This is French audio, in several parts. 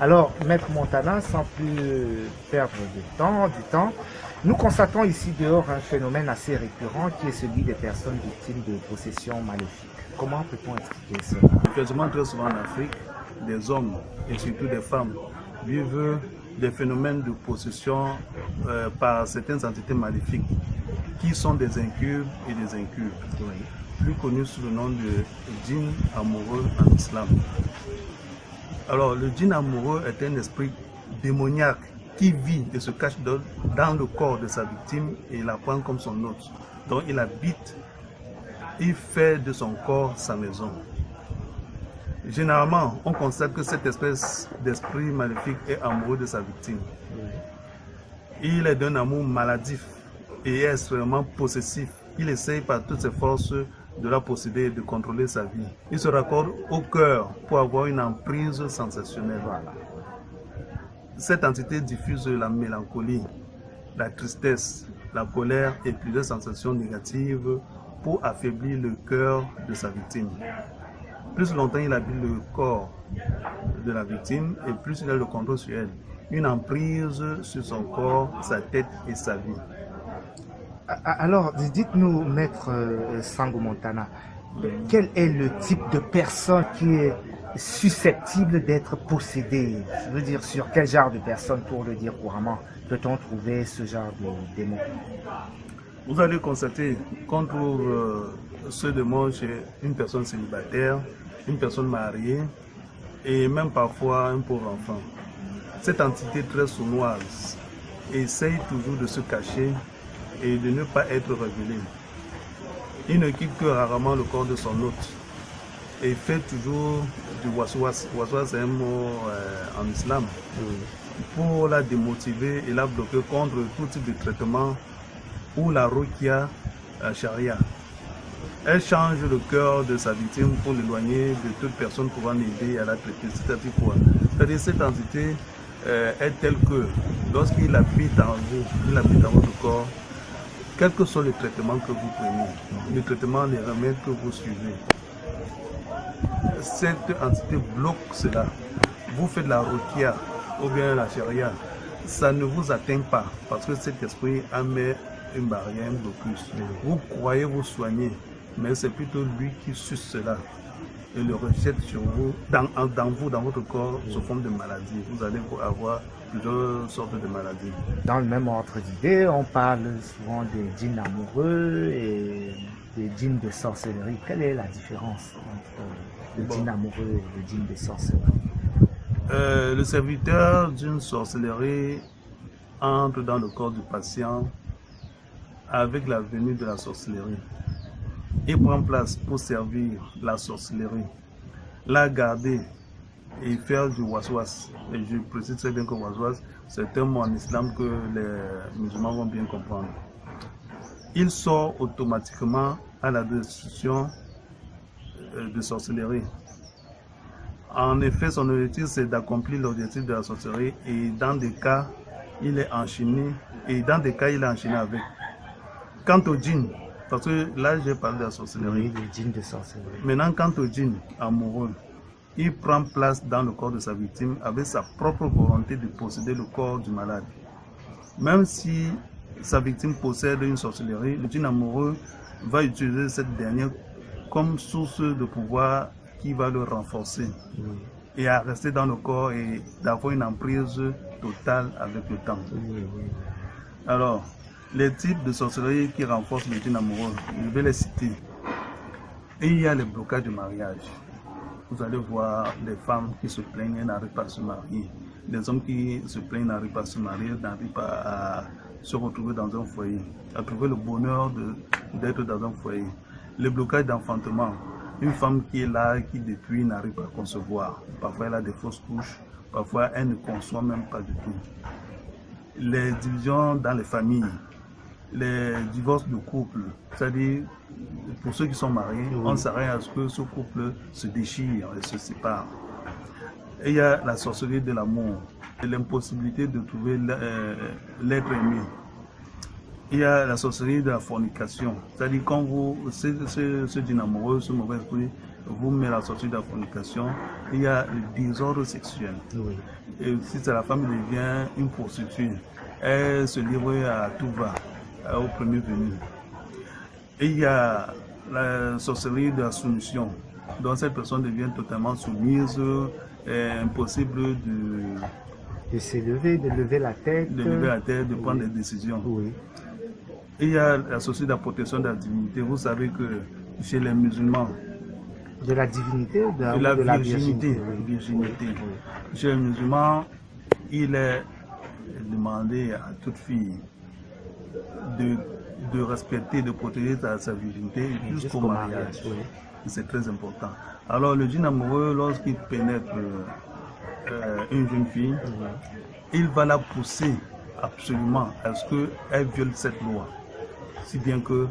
Alors, Maître Montana, sans plus perdre du temps, nous constatons ici dehors un phénomène assez récurrent qui est celui des personnes victimes de possessions maléfiques. Comment peut-on expliquer cela? Effectivement, très souvent en Afrique, des hommes et surtout des femmes vivent des phénomènes de possession par certaines entités maléfiques qui sont des incubes et des incubes, plus connus sous le nom de djinn amoureux en islam. Alors, le djinn amoureux est un esprit démoniaque qui vit et se cache dans le corps de sa victime et la prend comme son hôte. Donc, il habite, il fait de son corps sa maison. Généralement, on constate que cette espèce d'esprit maléfique est amoureux de sa victime. Il est d'un amour maladif et est extrêmement possessif. Il essaye par toutes ses forces de la posséder et de contrôler sa vie. Il se raccorde au cœur pour avoir une emprise sensationnelle. Cette entité diffuse la mélancolie, la tristesse, la colère et plusieurs sensations négatives pour affaiblir le cœur de sa victime. Plus longtemps il habite le corps de la victime et plus il a le contrôle sur elle. Une emprise sur son corps, sa tête et sa vie. Alors, dites-nous, Maître Sango Montana, quel est le type de personne qui est susceptible d'être possédée? Je veux dire, sur quel genre de personne, pour le dire couramment, peut-on trouver ce genre de démon? Vous allez constater qu'on trouve ce démon chez une personne célibataire, une personne mariée et même parfois un pauvre enfant. Cette entité très sournoise essaye toujours de se cacher et de ne pas être révélé. Il ne quitte que rarement le corps de son hôte et fait toujours du waswas. Waswas c'est un mot en islam. Pour la démotiver et la bloquer contre tout type de traitement ou la ruqya charia. Elle change le cœur de sa victime pour l'éloigner de toute personne pouvant l'aider à la traiter. C'est-à-dire quoi? C'est-à-dire cette entité est telle que lorsqu'il habite en vous, il habite dans votre corps, quels que soient les traitements que vous prenez, les traitements, les remèdes que vous suivez, cette entité bloque cela. Vous faites la ruqya ou bien la charia, ça ne vous atteint pas parce que cet esprit a mis une barrière, un blocus. Vous croyez vous soigner, mais c'est plutôt lui qui suce cela et le rejette sur vous, dans votre corps, sous forme de maladie. Vous allez avoir plusieurs sortes de maladies. Dans le même ordre d'idée, on parle souvent des djinns amoureux et des djinns de sorcellerie. Quelle est la différence entre le djinn amoureux et le djinn de sorcellerie? Le serviteur d'une sorcellerie entre dans le corps du patient avec la venue de la sorcellerie. Il prend place pour servir la sorcellerie, la garder et faire du waswas. Et je précise très bien que waswas, c'est un mot en islam que les musulmans vont bien comprendre. Il sort automatiquement à la destruction de sorcellerie. En effet, son objectif c'est d'accomplir l'objectif de la sorcellerie et dans des cas, il est enchaîné avec. Quant au djinn, parce que là j'ai parlé de la sorcellerie. Oui, le djinn de sorcellerie. Maintenant, quant au djinn amoureux, il prend place dans le corps de sa victime avec sa propre volonté de posséder le corps du malade. Même si sa victime possède une sorcellerie, le djinn amoureux va utiliser cette dernière comme source de pouvoir qui va le renforcer et à rester dans le corps et d'avoir une emprise totale avec le temps. Alors, les types de sorcellerie qui renforcent le djinn amoureux, je vais les citer. Et il y a les blocages de mariage. Vous allez voir des femmes qui se plaignent et n'arrivent pas à se marier. Des hommes qui se plaignent n'arrivent pas à se marier, n'arrivent pas à se retrouver dans un foyer, à trouver le bonheur d'être dans un foyer. Les blocages d'enfantement. Une femme qui est là, qui depuis n'arrive pas à concevoir. Parfois elle a des fausses couches, parfois elle ne conçoit même pas du tout. Les divisions dans les familles. Les divorces de couple, c'est-à-dire pour ceux qui sont mariés, on s'arrête à ce que ce couple se déchire et se sépare. Et il y a la sorcellerie de l'amour, l'impossibilité de trouver l'être aimé. Il y a la sorcellerie de la fornication, c'est-à-dire quand ce djinn amoureux, ce mauvais esprit, vous met la sortie de la fornication, il y a le désordre sexuel. Oui. Et si la femme devient une prostituée, elle se livre à tout va, au premier venu. Et il y a la sorcellerie de la soumission, donc cette personne devient totalement soumise, impossible De s'élever, de lever la tête. De prendre des décisions. Oui. Et il y a la société de la protection de la divinité. Vous savez que chez les musulmans, de la divinité, de la virginité. Virginité. Oui. Chez les musulmans, il est demandé à toute fille de respecter, de protéger sa virginité jusqu'au mariage. Oui. C'est très important. Alors le djinn amoureux, lorsqu'il pénètre une jeune fille, il va la pousser absolument à ce qu'elle viole cette loi. Si bien que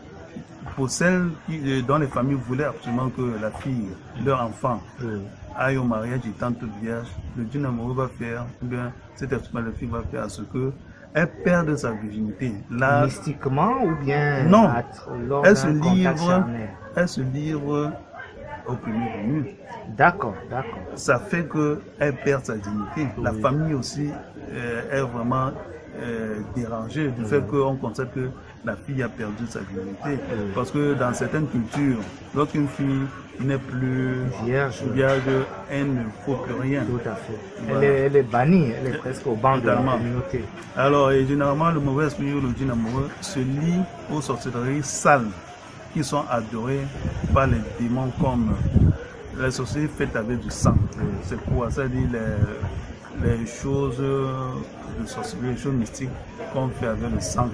pour celles dont les familles voulaient absolument que la fille, leur enfant, aille au mariage étant toute vierge, le djinn amoureux va faire, bien, cette fille va faire à ce que elle perde sa virginité. Là, mystiquement ou bien non, elle se livre au premier venu. D'accord. Ça fait qu'elle perd sa dignité. Oui. La famille aussi est vraiment dérangée du fait qu'on constate que la fille a perdu sa dignité. Parce que dans certaines cultures, lorsqu'une fille n'est plus vierge, elle ne faut plus rien. Tout à fait. Voilà. Elle est bannie, elle est presque au banc de la communauté. Alors, et généralement, le mauvais esprit ou le djinn amoureux se lie aux sorcelleries sales qui sont adorées par les démons comme les sorcelleries faites avec du sang. C'est quoi ça dit les choses de sorcellerie, les choses mystiques qu'on fait avec le sang.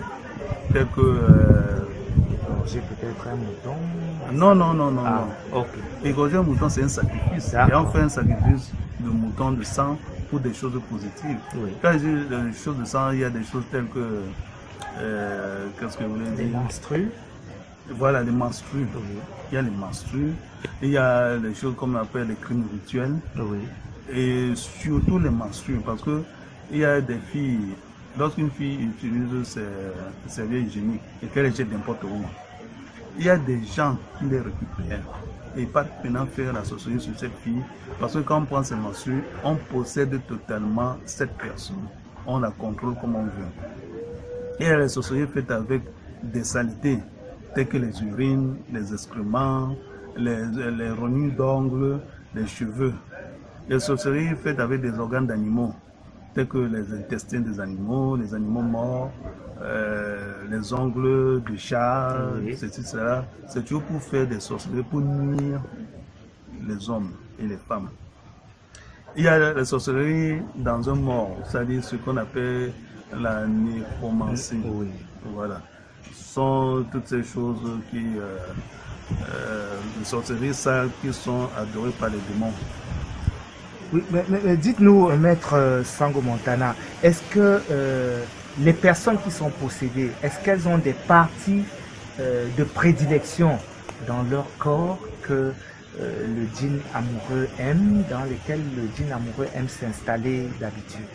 Tel que j'ai peut-être un mouton. Non. Ok. Égorger un mouton, c'est un sacrifice. Et on fait un sacrifice de mouton de sang pour des choses positives. Oui. Quand je dis des choses de sang, il y a des choses telles que qu'est-ce que vous voulez dire? Les menstrues. Voilà, les menstrues. Oui. Il y a les menstrues. Il y a des choses comme on appelle les crimes rituels. Oui. Et surtout les menstrues, parce que il y a des filles, lorsqu'une fille utilise ses serviettes hygiéniques et qu'elle les jette n'importe où, il y a des gens qui les récupèrent et pas maintenant faire la sorcellerie sur cette fille, parce que quand on prend ses menstrues, on possède totalement cette personne, on la contrôle comme on veut. Et il y a les sorcelleries faites avec des saletés, telles que les urines, les excréments, les rognures d'ongles, les cheveux. Les sorcelleries faites avec des organes d'animaux, tels que les intestins des animaux morts, les ongles de chat, ceci, cela. C'est toujours pour faire des sorcelleries, pour nuire les hommes et les femmes. Il y a les sorcelleries dans un mort, c'est-à-dire ce qu'on appelle la nécromancie. Oui. Voilà. Ce sont toutes ces choses qui, les sorcelleries sales qui sont adorées par les démons. Oui, mais dites-nous, Maître Sango Montana, est-ce que les personnes qui sont possédées, est-ce qu'elles ont des parties de prédilection dans leur corps que le djinn amoureux aime, dans lesquelles le djinn amoureux aime s'installer d'habitude?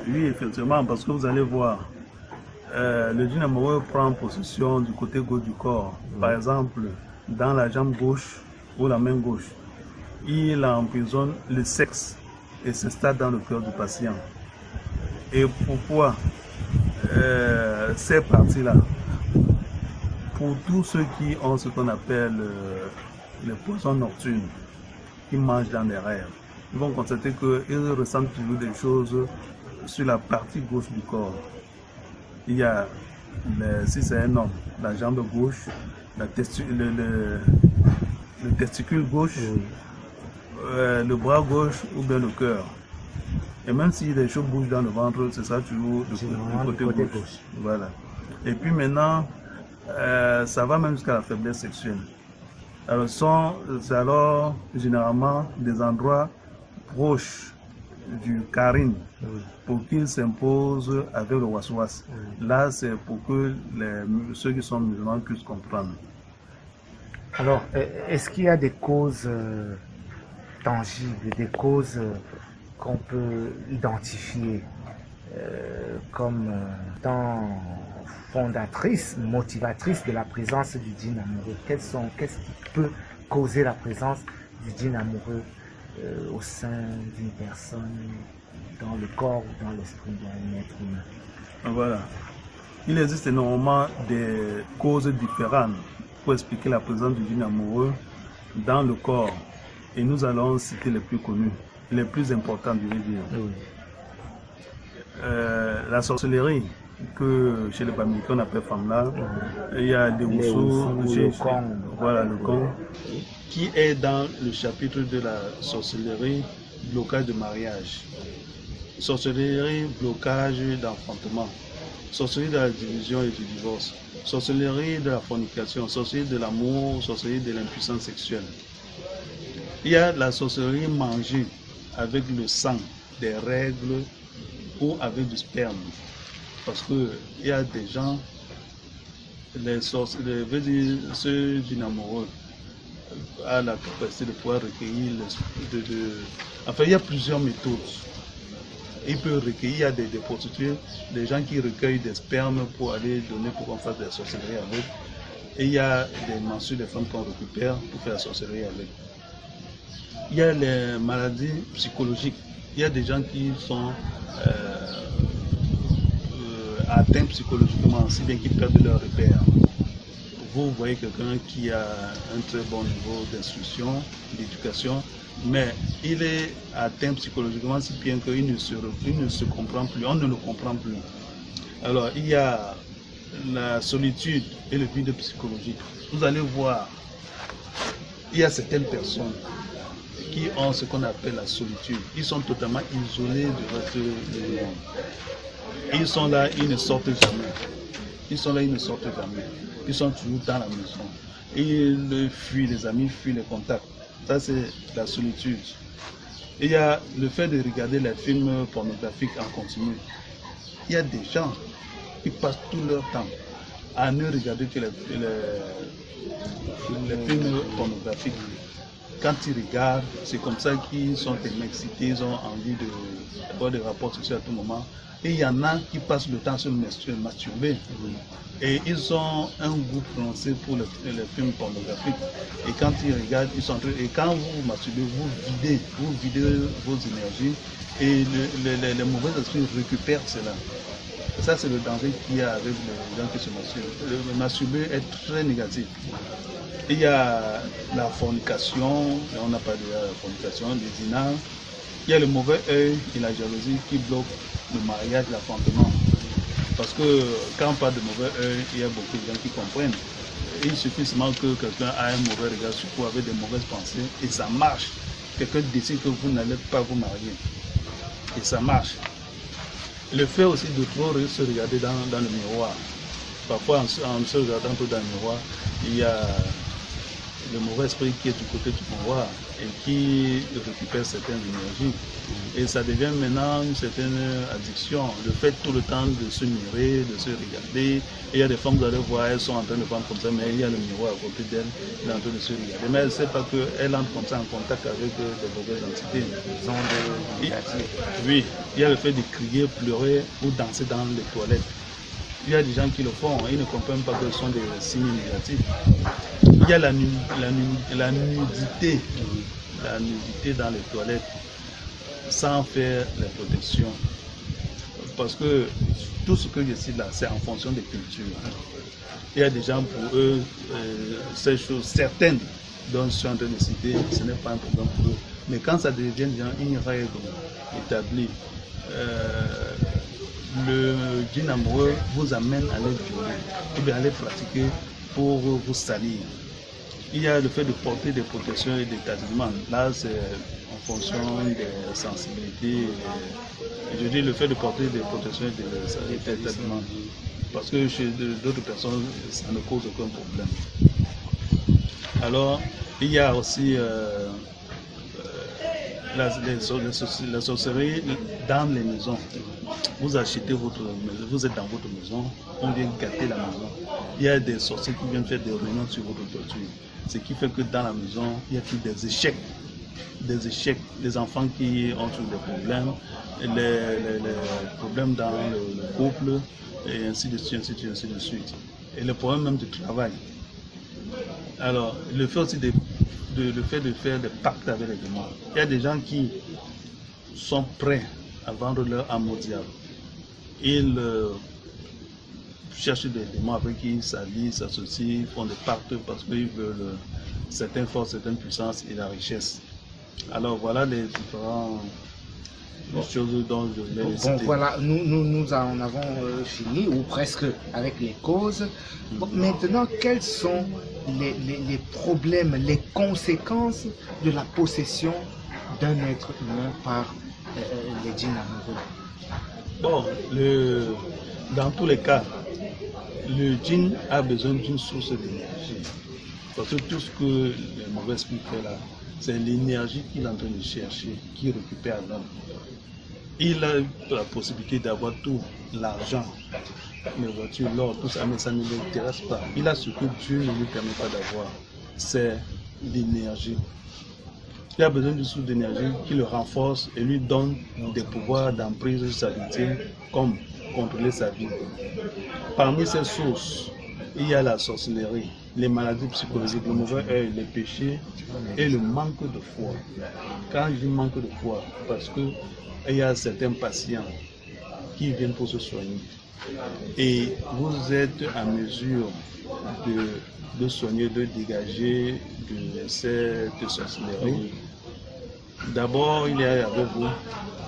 Oui, effectivement, parce que vous allez voir, le djinn amoureux prend possession du côté gauche du corps. Par exemple, dans la jambe gauche ou la main gauche. Il emprisonne le sexe et s'installe dans le cœur du patient. Et pourquoi ces parties-là? Pour tous ceux qui ont ce qu'on appelle les poissons nocturnes, qui mangent dans les rêves, ils vont constater qu'ils ressentent toujours des choses sur la partie gauche du corps. Il y a, si c'est un homme, la jambe gauche, le testicule gauche, le bras gauche ou bien le cœur. Et même si les choses bougent dans le ventre, c'est ça toujours du côté gauche. Voilà. Et puis maintenant, ça va même jusqu'à la faiblesse sexuelle. Alors, c'est alors généralement des endroits proches du karine pour qu'il s'impose avec le waswas. Là, c'est pour que ceux qui sont musulmans puissent comprendre. Alors, est-ce qu'il y a des causes tangibles, des causes qu'on peut identifier comme étant fondatrices, motivatrices de la présence du djinn amoureux? Qu'est-ce qui peut causer la présence du djinn amoureux au sein d'une personne, dans le corps ou dans l'esprit d'un être humain. Voilà. Il existe énormément des causes différentes pour expliquer la présence du djinn amoureux dans le corps. Et nous allons citer les plus connus, les plus importants, je veux dire. Oui. La sorcellerie, que chez les Bamileke on appelle Famla. Il y a des Wusu, voilà, le Kong, qui est dans le chapitre de la sorcellerie, blocage de mariage. Sorcellerie, blocage d'enfantement. Sorcellerie de la division et du divorce. Sorcellerie de la fornication. Sorcellerie de l'amour. Sorcellerie de l'impuissance sexuelle. Il y a la sorcellerie mangée avec le sang, des règles ou avec du sperme. Parce qu'il y a des gens, ceux dinamoureux, a la capacité de pouvoir recueillir, enfin il y a plusieurs méthodes. Il peut recueillir, il y a des prostituées, des gens qui recueillent des spermes pour aller donner pour qu'on fasse de la sorcellerie avec. Et il y a des mensues, des femmes qu'on récupère pour faire la sorcellerie avec. Il y a les maladies psychologiques. Il y a des gens qui sont atteints psychologiquement, si bien qu'ils perdent leur repère. Vous voyez quelqu'un qui a un très bon niveau d'instruction, d'éducation, mais il est atteint psychologiquement si bien qu'il ne se comprend plus, on ne le comprend plus. Alors, il y a la solitude et le vide psychologique. Vous allez voir, il y a certaines personnes qui ont ce qu'on appelle la solitude. Ils sont totalement isolés du reste du monde. Ils sont là, ils ne sortent jamais. Ils sont là, ils ne sortent jamais. Ils sont toujours dans la maison. Ils fuient les amis, fuient les contacts. Ça, c'est la solitude. Et il y a le fait de regarder les films pornographiques en continu. Il y a des gens qui passent tout leur temps à ne regarder que les films pornographiques. Quand ils regardent, c'est comme ça qu'ils sont excités, ils ont envie d'avoir des rapports sexuels à tout moment. Et il y en a qui passent le temps à se masturber. Et ils ont un goût prononcé pour les films pornographiques. Et quand ils regardent, ils sont en train... Et quand vous masturbez, vous videz vos énergies. Et les mauvais esprits récupèrent cela. Et ça, c'est le danger qu'il y a avec les gens qui se masturbent. Le masturber est très négatif. Il y a la fornication, on n'a pas de la fornication, les dinars. Il y a le mauvais œil et la jalousie qui bloquent le mariage, l'enfantement. Parce que quand on parle de mauvais œil, il y a beaucoup de gens qui comprennent. Il suffit seulement que quelqu'un a un mauvais regard sur vous avec des mauvaises pensées et ça marche. Quelqu'un décide que vous n'allez pas vous marier. Et ça marche. Le fait aussi de trop se regarder dans le miroir. Parfois, en se regardant tout dans le miroir, il y a le mauvais esprit qui est du côté du miroir et qui récupère certaines énergies. Et ça devient maintenant une certaine addiction. Le fait tout le temps de se mirer, de se regarder. Et il y a des femmes, vous allez voir, elles sont en train de prendre comme ça, mais il y a le miroir à côté d'elles, elle est en train de se regarder. Mais elle ne sait pas qu'elle entre comme ça en contact avec des mauvaises entités. Oui, il y a le fait de crier, pleurer ou danser dans les toilettes. Il y a des gens qui le font, ils ne comprennent pas que ce sont des signes négatifs. Il y a la nudité dans les toilettes sans faire la protection. Parce que tout ce que je cite là, c'est en fonction des cultures. Il y a des gens pour eux, ces choses certaines dont je suis en train de citer, ce n'est pas un problème pour eux. Mais quand ça devient une règle établie, le djinn amoureux vous amène à les violer, ou bien à les pratiquer pour vous salir. Il y a le fait de porter des protections et des talismans. Là, c'est en fonction des sensibilités. Je dis le fait de porter des protections et des talismans. Parce que chez d'autres personnes, ça ne cause aucun problème. Alors, il y a aussi la sorcellerie dans les maisons. Vous achetez votre maison, vous êtes dans votre maison, on vient gâter la maison. Il y a des sorciers qui viennent faire des réunions sur votre toiture. Ce qui fait que dans la maison, il y a des échecs, des enfants qui ont tous des problèmes, les problèmes dans le couple, et ainsi de suite, ainsi de suite, ainsi de suite. Et le problème même du travail. Alors, le fait aussi de le fait de faire des pactes avec les démons. Il y a des gens qui sont prêts à vendre leur âme au diable. Ils cherchent des démons avec qui ils s'allient, s'associent, font des pactes parce qu'ils veulent certaines forces, certaines puissances et la richesse. Alors voilà les différentes choses dont je voulais citer. Bon, voilà, nous en avons fini, ou presque, avec les causes. Bon, maintenant, quels sont les problèmes, les conséquences de la possession d'un être humain par les djinns amoureux? Bon, dans tous les cas, le djinn a besoin d'une source d'énergie. Parce que tout ce que le mauvais esprit fait là, c'est l'énergie qu'il est en train de chercher, qu'il récupère l'homme. Il a la possibilité d'avoir tout l'argent, les voitures, l'or, tout ça, mais ça ne l'intéresse pas. Il a ce que Dieu ne lui permet pas d'avoir, c'est l'énergie. Il a besoin d'une source d'énergie qui le renforce et lui donne des pouvoirs d'emprise sur sa victime, comme contrôler sa vie. Parmi ces sources, il y a la sorcellerie, les maladies psychologiques, le mauvais œil, les péchés et le manque de foi. Quand je dis manque de foi, parce que il y a certains patients qui viennent pour se soigner et vous êtes en mesure de soigner, de dégager de cette sorcellerie. D'abord, il est avec vous,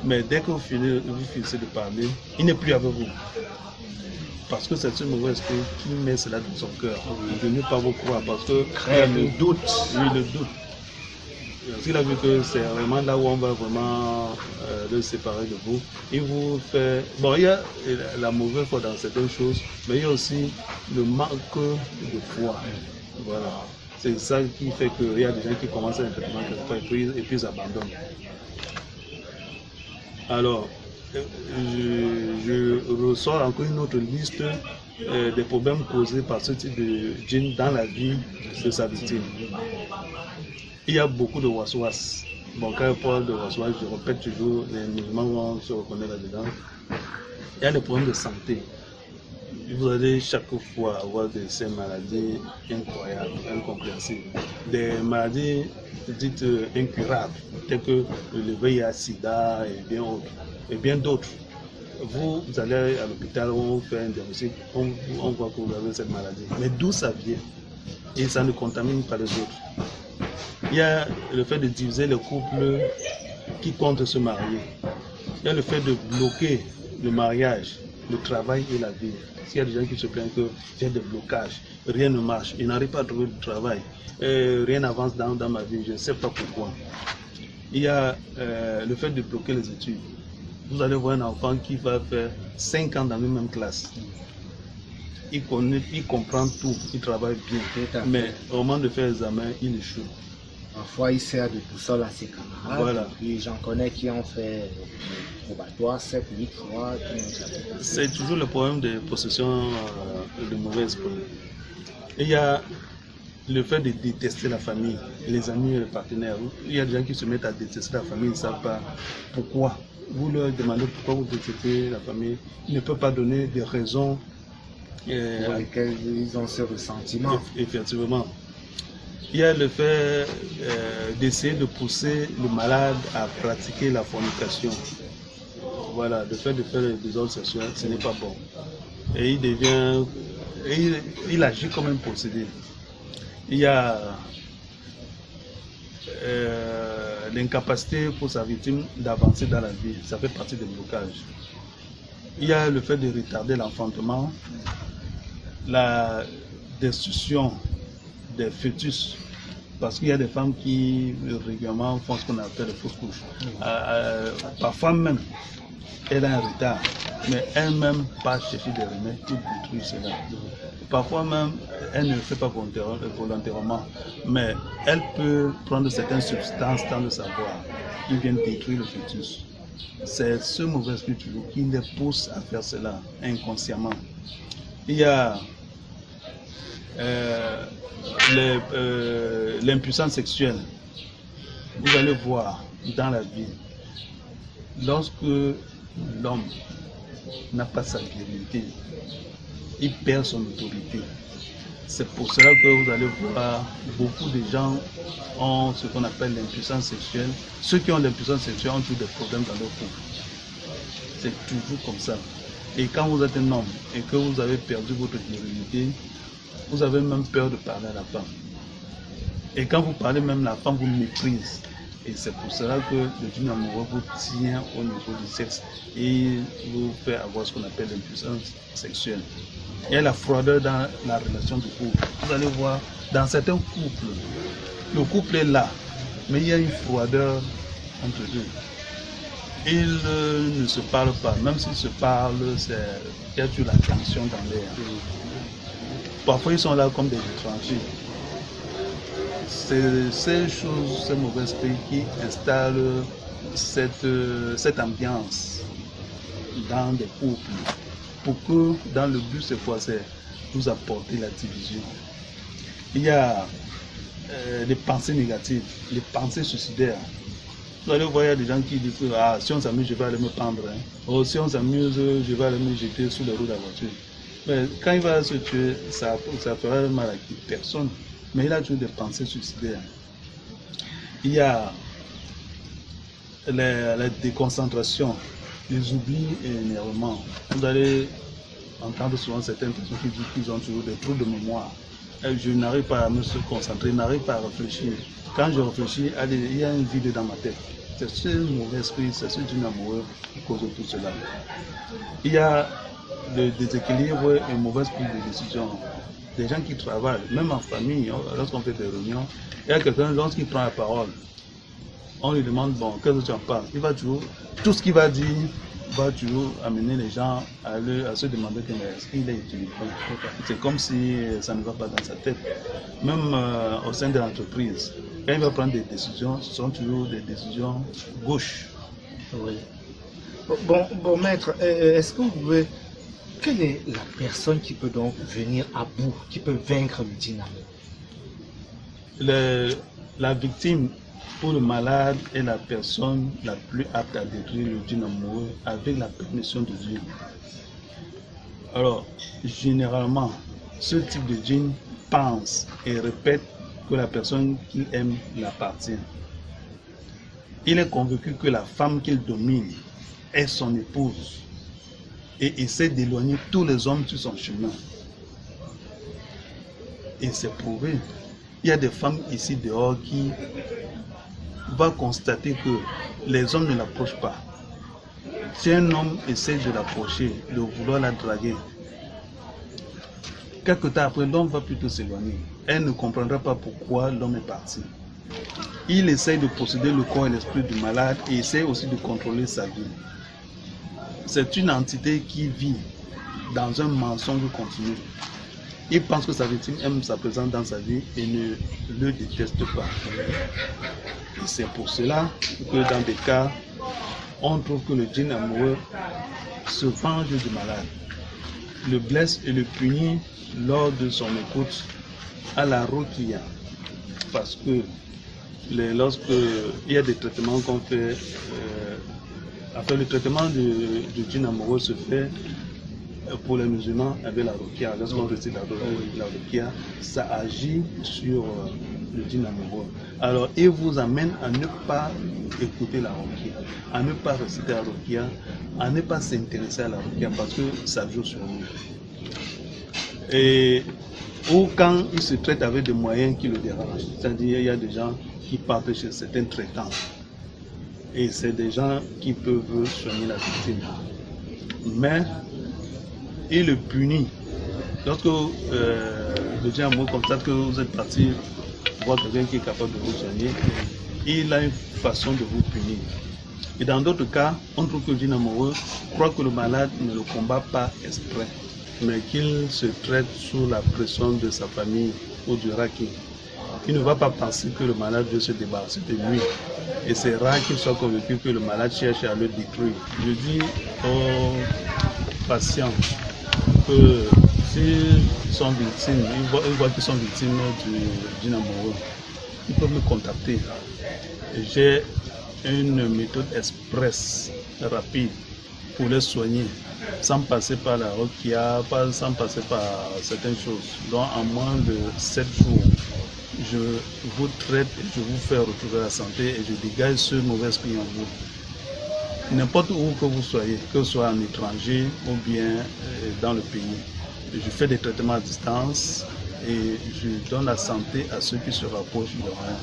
mais dès que vous finissez de parler, il n'est plus avec vous. Parce que c'est ce mauvais esprit qui met cela dans son cœur. De ne pas vous croire, parce que le doute. Oui, le doute. S'il a vu que c'est vraiment là où on va vraiment le séparer de vous, il vous fait... Bon, il y a la mauvaise foi dans certaines choses, mais il y a aussi le manque de foi. Voilà. C'est ça qui fait qu'il y a des gens qui commencent à effectivement et puis ils abandonnent. Alors, je ressors encore une autre liste des problèmes causés par ce type de djinn dans la vie de sa victime. Il y a beaucoup de waswas. Bon, quand je parle de waswas, je répète toujours, les musulmans vont se reconnaître là-dedans. Il y a des problèmes de santé. Vous allez chaque fois avoir ces maladies incroyables, incompréhensibles. Des maladies dites incurables, telles que le VIH-Sida et bien d'autres. Vous allez à l'hôpital, on vous fait un diagnostic, on voit que vous avez cette maladie. Mais d'où ça vient? Et ça ne contamine pas les autres. Il y a le fait de diviser le couple qui compte se marier. Il y a le fait de bloquer le mariage, le travail et la vie. Il y a des gens qui se plaignent qu'il y a des blocages, rien ne marche, ils n'arrivent pas à trouver du travail, rien n'avance dans ma vie, je ne sais pas pourquoi. Il y a le fait de bloquer les études. Vous allez voir un enfant qui va faire 5 ans dans la même classe. Il comprend tout, il travaille bien, mais au moment de faire l'examen, il échoue. Parfois, il sert de boussole à ses camarades. Voilà. Et puis, j'en connais qui ont fait probatoire 7, 8 fois. C'est toujours le problème de possession de mauvais esprits. Il y a le fait de détester la famille, les amis et les partenaires. Il y a des gens qui se mettent à détester la famille, ils ne savent pas pourquoi. Vous leur demandez pourquoi vous détestez la famille. Ils ne peuvent pas donner des raisons pour lesquelles ils ont ce ressentiment. Effectivement. Il y a le fait d'essayer de pousser le malade à pratiquer la fornication. Voilà, le fait de faire le désordre sexuel, ce n'est pas bon. Et il agit comme un possédé. Il y a l'incapacité pour sa victime d'avancer dans la vie, ça fait partie des blocages. Il y a le fait de retarder l'enfantement, la destruction des fœtus, parce qu'il y a des femmes qui régulièrement font ce qu'on appelle les fausses couches. Parfois même, elle a un retard, mais elle-même pas chercher des remèdes pour détruire cela. Parfois même, elle ne le fait pas volontairement, mais elle peut prendre certaines substances sans le savoir, qui viennent détruire le fœtus. C'est ce mauvais esprit qui les pousse à faire cela inconsciemment. Il y a l'impuissance sexuelle. Vous allez voir dans la vie, lorsque l'homme n'a pas sa virilité, il perd son autorité. C'est pour cela que vous allez voir beaucoup de gens ont ce qu'on appelle l'impuissance sexuelle. Ceux qui ont l'impuissance sexuelle ont toujours des problèmes dans leur couple. C'est toujours comme ça. Et quand vous êtes un homme et que vous avez perdu votre virilité, vous avez même peur de parler à la femme. Et quand vous parlez, même la femme vous méprise. Et c'est pour cela que le djinn amoureux vous tient au niveau du sexe et vous fait avoir ce qu'on appelle l'impuissance sexuelle. Il y a la froideur dans la relation du couple. Vous allez voir, dans certains couples, le couple est là, mais il y a une froideur entre eux. Ils ne se parlent pas, même s'ils se parlent, il y a toujours la tension dans l'air. Parfois, ils sont là comme des étrangers. C'est ces choses, ces mauvais esprits qui installent cette ambiance dans des couples pour que, dans le but, cette fois, c'est vous apporter la division. Il y a les pensées négatives, les pensées suicidaires. Vous allez voir, il y a des gens qui disent que si on s'amuse, je vais aller me pendre. Hein. Ou si on s'amuse, je vais aller me jeter sous les roues de la voiture. Mais quand il va se tuer, ça fera mal à qui? Personne. Mais il a toujours des pensées suicidaires. Il y a la déconcentration, les oublis et l'énervement. Vous allez entendre souvent certaines personnes qui disent qu'ils ont toujours des trous de mémoire. Je n'arrive pas à me concentrer, je n'arrive pas à réfléchir. Quand je réfléchis, il y a un vide dans ma tête. C'est ce mauvais esprit, c'est ce djinn amoureux qui cause tout cela. Il y a le déséquilibre et une mauvaise prise de décision. Des gens qui travaillent, même en famille, lorsqu'on fait des réunions, il y a quelqu'un, lorsqu'il prend la parole, on lui demande, bon, qu'est-ce que tu en penses? Il va toujours, tout ce qu'il va dire, va toujours amener les gens à se demander est-ce qu'il est utile. C'est comme si ça ne va pas dans sa tête. Même au sein de l'entreprise, quand il va prendre des décisions, ce sont toujours des décisions gauches. Oui. Bon maître, est-ce que vous pouvez... Quelle est la personne qui peut donc venir à bout, qui peut vaincre le djinn amoureux? La victime pour le malade est la personne la plus apte à détruire le djinn amoureux avec la permission de Dieu. Alors, généralement, ce type de djinn pense et répète que la personne qu'il aime l'appartient. Il est convaincu que la femme qu'il domine est son épouse et essaie d'éloigner tous les hommes sur son chemin. Et c'est prouvé. Il y a des femmes ici dehors qui vont constater que les hommes ne l'approchent pas. Si un homme essaie de l'approcher, de vouloir la draguer, quelque temps après, l'homme va plutôt s'éloigner. Elle ne comprendra pas pourquoi l'homme est parti. Il essaie de posséder le corps et l'esprit du malade et essaie aussi de contrôler sa vie. C'est une entité qui vit dans un mensonge continu. Il pense que sa victime aime sa présence dans sa vie et ne le déteste pas. Et c'est pour cela que dans des cas, on trouve que le djinn amoureux se venge du malade, le blesse et le punit lors de son écoute à la ruqya. Parce que lorsque il y a des traitements qu'on fait, le traitement du djinn amoureux se fait pour les musulmans avec la ruqya. Lorsqu'on récite la ruqya, ça agit sur le djinn amoureux. Alors, il vous amène à ne pas écouter la ruqya, à ne pas réciter la ruqya, à ne pas s'intéresser à la ruqya parce que ça joue sur nous. Ou quand il se traite avec des moyens qui le dérangent, c'est-à-dire il y a des gens qui partent chez certains traitants et c'est des gens qui peuvent soigner la victime. Mais il le punit. Lorsque le djinn amoureux constate que vous êtes parti voir quelqu'un qui est capable de vous soigner, il a une façon de vous punir. Et dans d'autres cas, on trouve que le djinn amoureux croit que le malade ne le combat pas exprès, mais qu'il se traite sous la pression de sa famille ou du raki. Il ne va pas penser que le malade veut se débarrasser de lui. Et c'est rare qu'il soit convaincu que le malade cherche à le détruire. Je dis aux patients que s'ils sont victimes, ils voient qu'ils sont victimes du djinn amoureux, ils peuvent me contacter. J'ai une méthode express, rapide, pour les soigner. sans passer par la roquia, sans passer par certaines choses. Donc en moins de 7 jours, je vous traite et je vous fais retrouver la santé et je dégage ce mauvais esprit en vous. N'importe où que vous soyez, que ce soit en étranger ou bien dans le pays. Je fais des traitements à distance et je donne la santé à ceux qui se rapprochent de moi.